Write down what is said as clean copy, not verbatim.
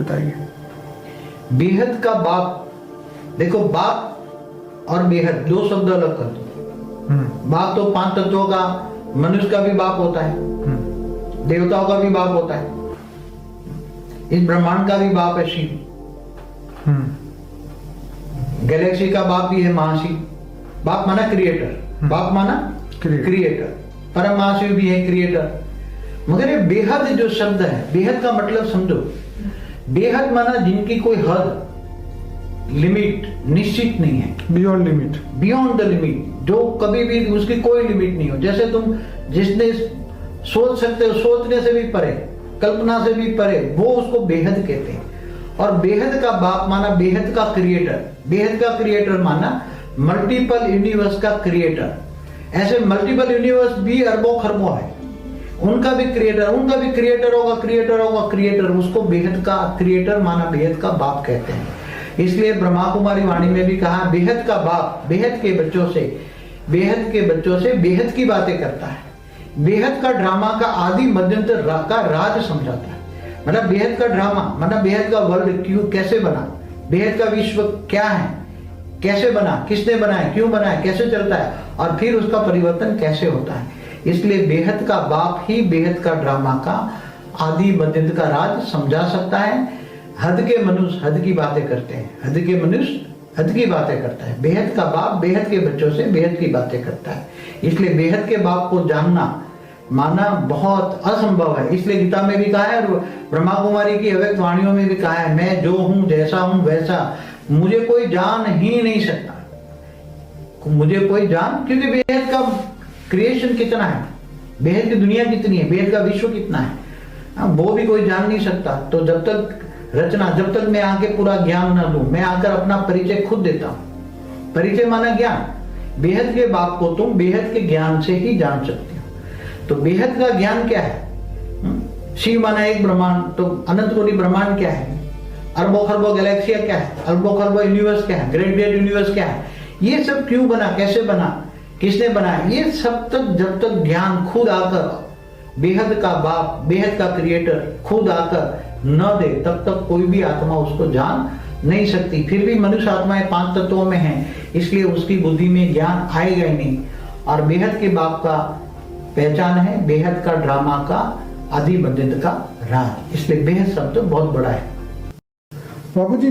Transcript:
बताइए। बेहद का बाप, देखो बाप और बेहद दो शब्द अलग कर दो। बाप तो 5 तत्वों का, मनुष्य का भी बाप होता है, देवताओं का भी बाप होता है, इस ब्रह्मांड का भी बाप है शिव, गैलेक्सी का बाप भी है महाशिव। बाप माना क्रिएटर, बाप माना क्रिएटर, परम महाशिव भी है क्रिएटर। मगर ये बेहद जो शब्द है, बेहद का मतलब समझो, बेहद माना जिनकी कोई हद, लिमिट निश्चित नहीं है, beyond limit, beyond the limit, जो कभी भी उसकी कोई लिमिट नहीं हो। जैसे तुम जिसने सोच सकते हो, सोचने से भी परे, कल्पना से भी परे, वो उसको बेहद कहते हैं। और बेहद का बाप माना बेहद का क्रिएटर, बेहद का क्रिएटर माना मल्टीपल यूनिवर्स का क्रिएटर। ऐसे मल्टीपल यूनिवर्स भी अरबों खरबों है, उनका भी क्रिएटर, उनका भी क्रिएटर होगा, क्रिएटर होगा, क्रिएटर, उसको बेहद का क्रिएटर माना बेहद का बाप कहते हैं। इसलिए ब्रह्मा कुमारी वाणी में भी कहा, बेहद का बाप बेहद के बच्चों से, बेहद के बच्चों से बेहद की बातें करता है। बेहद का ड्रामा का आदि मध्यंतर का राज समझाता है। मतलब बेहद का ड्रामा, मतलब बेहद का वर्ल्ड क्यों, कैसे बना, बेहद का विश्व क्या है, कैसे बना, किसने बनाया, क्यों बनाया, कैसे चलता है, और फिर उसका परिवर्तन कैसे होता है। इसलिए बेहद का बाप ही बेहद का ड्रामा का आदि मध्यंतर का राज समझा सकता है। हद के मनुष्य हद की बातें करते हैं, हद के मनुष्य हद की बातें करता है। बेहद का बाप बेहद के बच्चों से बेहद की बातें करता है। इसलिए बेहद के बाप को जानना माना बहुत असंभव है। इसलिए गीता में भी कहा है और ब्रह्मा कुमारी की अव्यक्त वाणियों में भी कहा है, मैं जो हूं, जैसा हूं, वैसा मुझे कोई जान ही नहीं सकता, मुझे कोई जान, क्योंकि बेहद का क्रिएशन कितना है, बेहद की दुनिया कितनी है, बेहद का विश्व कितना है, वो भी कोई जान नहीं सकता। तो जब तक रचना, जब तक मैं आके पूरा ज्ञान न लूं, मैं आकर अपना परिचय खुद देता हूं। परिचय माना ज्ञान। बेहद के बाप को तुम बेहद के ज्ञान से ही जान सकते हो। तो बेहद का ज्ञान क्या है? शिव माना एक ब्रह्मांड, तो अनंत कोटि ब्रह्मांड क्या है, अरबों खरबों गैलेक्सिया क्या है, अरबों खरबों यूनिवर्स क्या है, ग्रेट ग्रेट यूनिवर्स क्या है, ये सब क्यों बना, कैसे बना, किसने बनाया, ये सब तक जब तक ज्ञान खुद आकर, बेहद का बाप बेहद का क्रिएटर खुद आकर न दे, तब तक कोई भी आत्मा उसको जान नहीं सकती। फिर भी मनुष्य आत्माएं 5 तत्वों में हैं, इसलिए उसकी बुद्धि में ज्ञान आएगा ही नहीं। और बेहद के बाप का पहचान है बेहद का ड्रामा का आदि मध्यंतर का राज। इसलिए बेहद शब्द बहुत बड़ा है। बाबूजी।